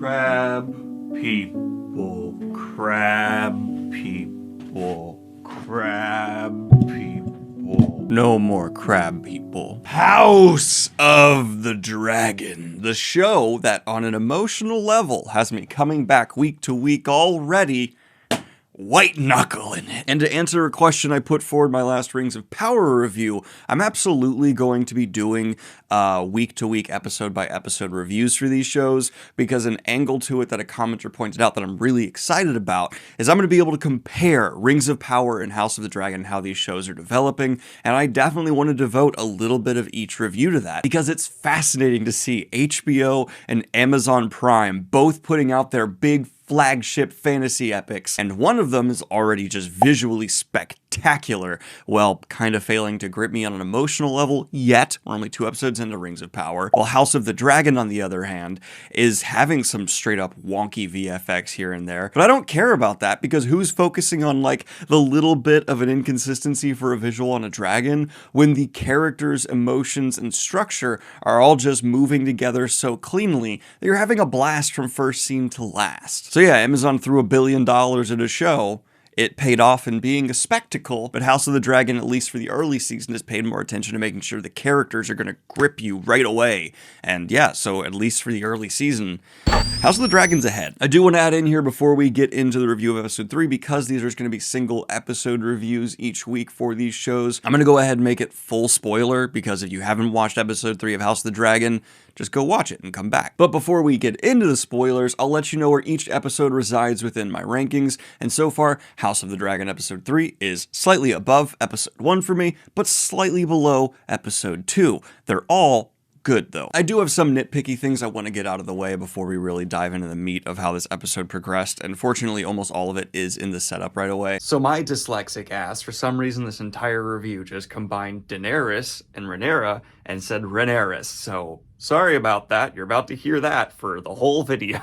Crab people, crab people, crab people. No more crab people. House of the Dragon, the show that on an emotional level has me coming back week to week already. White knuckling it. And to answer a question I put forward my last Rings of Power review, I'm absolutely going to be doing week-to-week, episode-by-episode reviews for these shows, because an angle to it that a commenter pointed out that I'm really excited about is I'm going to be able to compare Rings of Power and House of the Dragon and how these shows are developing, and I definitely want to devote a little bit of each review to that, because it's fascinating to see HBO and Amazon Prime both putting out their big flagship fantasy epics, and one of them is already just visually spectacular, while kind of failing to grip me on an emotional level yet. We're only 2 episodes into Rings of Power, while House of the Dragon, on the other hand, is having some straight up wonky VFX here and there, but I don't care about that, because who's focusing on like the little bit of an inconsistency for a visual on a dragon when the characters, emotions, and structure are all just moving together so cleanly that you're having a blast from first scene to last. So yeah, Amazon threw $1 billion at a show. It paid off in being a spectacle, but House of the Dragon, at least for the early season, has paid more attention to making sure the characters are going to grip you right away. And yeah, so at least for the early season, House of the Dragon's ahead. I do want to add in here before we get into the review of episode 3, because these are going to be single episode reviews each week for these shows, I'm going to go ahead and make it full spoiler, because if you haven't watched episode 3 of House of the Dragon, just go watch it and come back. But before we get into the spoilers, I'll let you know where each episode resides within my rankings, and so far, House of the Dragon episode 3 is slightly above episode 1 for me, but slightly below episode 2. They're all good, though. I do have some nitpicky things I want to get out of the way before we really dive into the meat of how this episode progressed, and fortunately almost all of it is in the setup right away. So my dyslexic ass, for some reason this entire review just combined Daenerys and Rhaenyra and said Rhaenyra, so sorry about that. You're about to hear that for the whole video.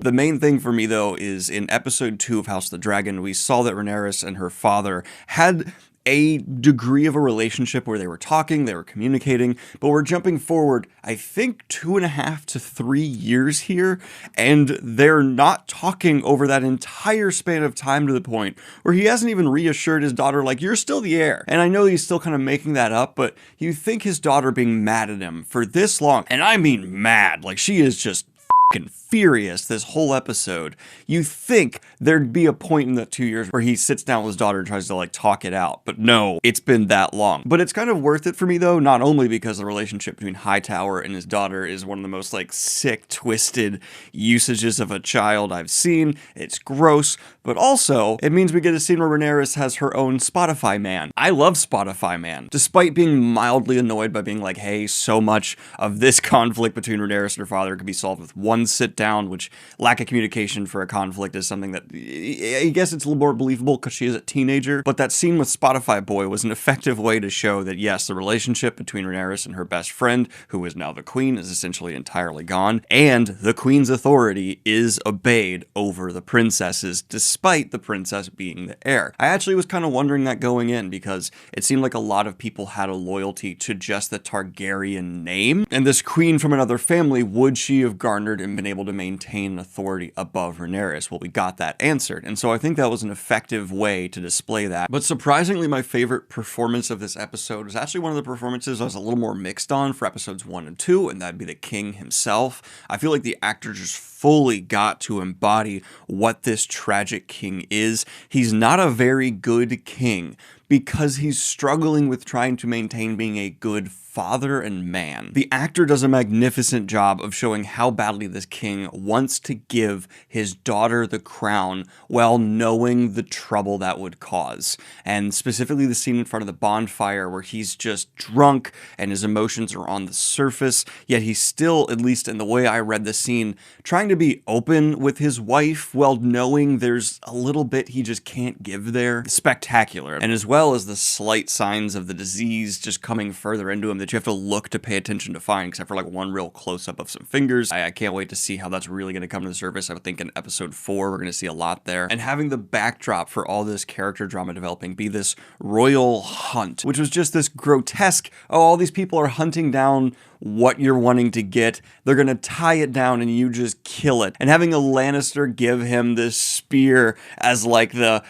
The main thing for me, though, is in episode 2 of House of the Dragon, we saw that Rhaenyra and her father had a degree of a relationship where they were talking, they were communicating, but we're jumping forward, I think 2.5 to 3 years here, and they're not talking over that entire span of time to the point where he hasn't even reassured his daughter, like, you're still the heir. And I know he's still kind of making that up, but you think his daughter being mad at him for this long, and I mean mad, like she is just fucking furious this whole episode. You think there'd be a point in the 2 years where he sits down with his daughter and tries to like talk it out, but no, it's been that long. But it's kind of worth it for me, though, not only because the relationship between Hightower and his daughter is one of the most like sick, twisted usages of a child I've seen. It's gross, but also it means we get a scene where Rhaenyra has her own Spotify man. I love Spotify man, despite being mildly annoyed by being like, hey, so much of this conflict between Rhaenyra and her father could be solved with one sit down, which lack of communication for a conflict is something that I guess it's a little more believable because she is a teenager. But that scene with Spotify Boy was an effective way to show that yes, the relationship between Rhaenyra and her best friend, who is now the queen, is essentially entirely gone, and the queen's authority is obeyed over the princesses, despite the princess being the heir. I actually was kind of wondering that going in, because it seemed like a lot of people had a loyalty to just the Targaryen name, and this queen from another family, would she have garnered and been able to maintain authority above Rhaenyra? Well, we got that answered, and so I think that was an effective way to display that. But surprisingly, my favorite performance of this episode was actually one of the performances I was a little more mixed on for episodes 1 and 2, and that'd be the king himself. I feel like the actor just fully got to embody what this tragic king is. He's not a very good king, because he's struggling with trying to maintain being a good father and man. The actor does a magnificent job of showing how badly this king wants to give his daughter the crown while knowing the trouble that would cause. And specifically the scene in front of the bonfire where he's just drunk and his emotions are on the surface, yet he's still, at least in the way I read the scene, trying to be open with his wife while knowing there's a little bit he just can't give there. Spectacular. And as well well as the slight signs of the disease just coming further into him that you have to look to pay attention to find, except for like one real close-up of some fingers. I can't wait to see how that's really going to come to the surface. I would think in episode 4 we're going to see a lot there. And having the backdrop for all this character drama developing be this royal hunt, which was just this grotesque, oh, all these people are hunting down what you're wanting to get. They're going to tie it down and you just kill it. And having a Lannister give him this spear as like the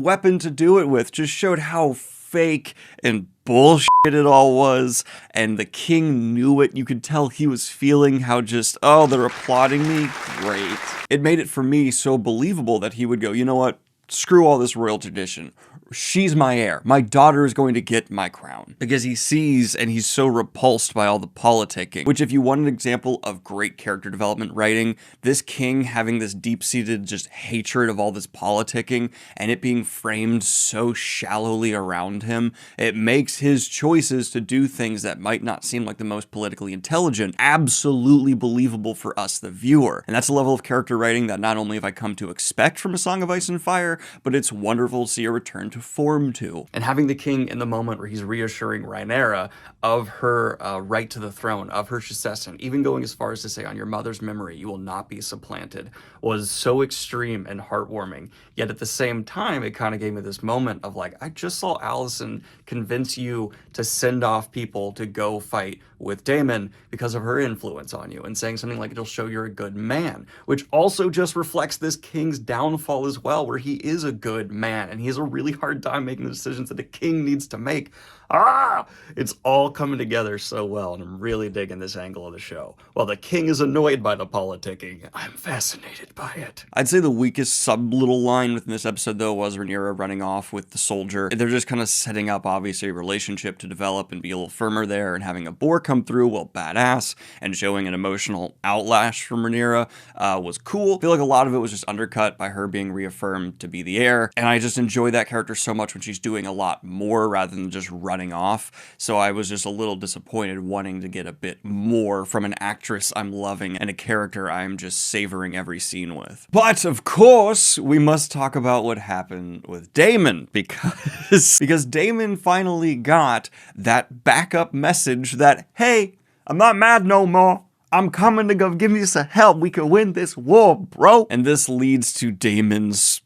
weapon to do it with just showed how fake and bullshit it all was. And the king knew it. You could tell he was feeling how just, oh, they're applauding me. Great. It made it for me so believable that he would go, you know what? Screw all this royal tradition. She's my heir. My daughter is going to get my crown. Because he sees and he's so repulsed by all the politicking. Which, if you want an example of great character development writing, this king having this deep-seated just hatred of all this politicking and it being framed so shallowly around him, it makes his choices to do things that might not seem like the most politically intelligent absolutely believable for us, the viewer. And that's a level of character writing that not only have I come to expect from A Song of Ice and Fire, but it's wonderful to see a return to form to. And having the king in the moment where he's reassuring Rhaenyra of her right to the throne, of her succession, even going as far as to say, on your mother's memory, you will not be supplanted, was so extreme and heartwarming. Yet at the same time, it kind of gave me this moment of like, I just saw Alicent convince you to send off people to go fight with Daemon because of her influence on you, and saying something like, it'll show you're a good man, which also just reflects this king's downfall as well, where he is a good man and he has a really hard time making the decisions that a king needs to make. It's all coming together so well, and I'm really digging this angle of the show. While the king is annoyed by the politicking, I'm fascinated by it. I'd say the weakest sub-little line within this episode, though, was Rhaenyra running off with the soldier. They're just kind of setting up, obviously, a relationship to develop and be a little firmer there, and having a boar come through, well, badass, and showing an emotional outlash from Rhaenyra was cool. I feel like a lot of it was just undercut by her being reaffirmed to be the heir, and I just enjoy that character so much when she's doing a lot more rather than just running off. So I was just a little disappointed wanting to get a bit more from an actress I'm loving and a character I'm just savoring every scene with. But of course, we must talk about what happened with Daemon, because Daemon finally got that backup message that, hey, I'm not mad no more. I'm coming to go give you some help. We can win this war, bro. And this leads to Daemon's,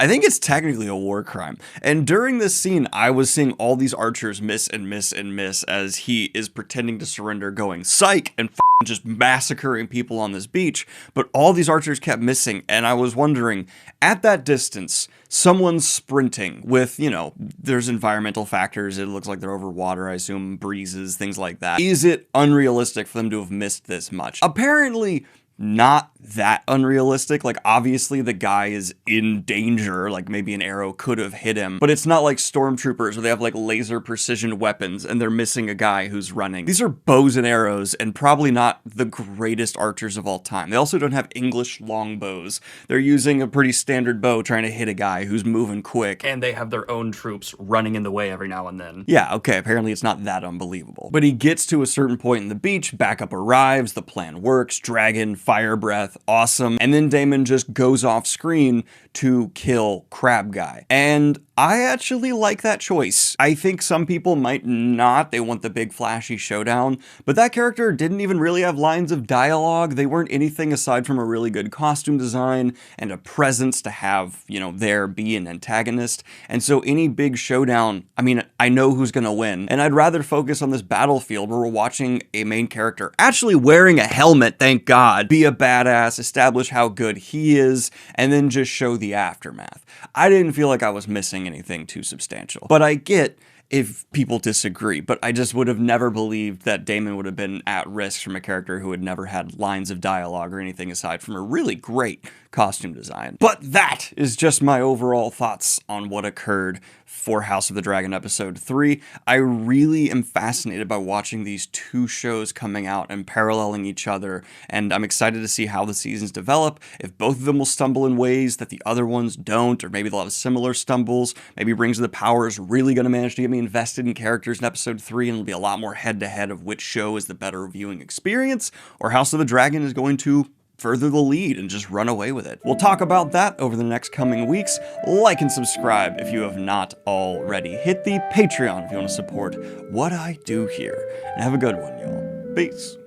I think it's technically a war crime. And during this scene, I was seeing all these archers miss and miss and miss as he is pretending to surrender, going psych and just massacring people on this beach. But all these archers kept missing. And I was wondering, at that distance, someone's sprinting with, you know, there's environmental factors. It looks like they're over water, I assume, breezes, things like that. Is it unrealistic for them to have missed this much? Apparently, not that unrealistic. Like, obviously the guy is in danger, like maybe an arrow could have hit him, but it's not like stormtroopers where they have like laser precision weapons and they're missing a guy who's running. These are bows and arrows and probably not the greatest archers of all time. They also don't have English longbows. They're using a pretty standard bow trying to hit a guy who's moving quick, and they have their own troops running in the way every now and then. Yeah, okay, apparently it's not that unbelievable. But he gets to a certain point in the beach, backup arrives, the plan works, dragon, fire breath, awesome. And then Daemon just goes off screen to kill Crab Guy. And I actually like that choice. I think some people might not. They want the big flashy showdown, but that character didn't even really have lines of dialogue. They weren't anything aside from a really good costume design and a presence to have, you know, there be an antagonist. And so any big showdown, I mean, I know who's gonna win, and I'd rather focus on this battlefield where we're watching a main character actually wearing a helmet, thank God, be a badass, establish how good he is, and then just show the aftermath. I didn't feel like I was missing anything too substantial. But I get if people disagree, but I just would have never believed that Daemon would have been at risk from a character who had never had lines of dialogue or anything aside from a really great costume design. But that is just my overall thoughts on what occurred for House of the Dragon Episode 3. I really am fascinated by watching these two shows coming out and paralleling each other, and I'm excited to see how the seasons develop, if both of them will stumble in ways that the other ones don't, or maybe they'll have similar stumbles. Maybe Rings of the Power is really going to manage to get me invested in characters in Episode 3, and it'll be a lot more head-to-head of which show is the better viewing experience, or House of the Dragon is going to further the lead and just run away with it. We'll talk about that over the next coming weeks. Like and subscribe if you have not already. Hit the Patreon if you want to support what I do here. And have a good one, y'all. Peace.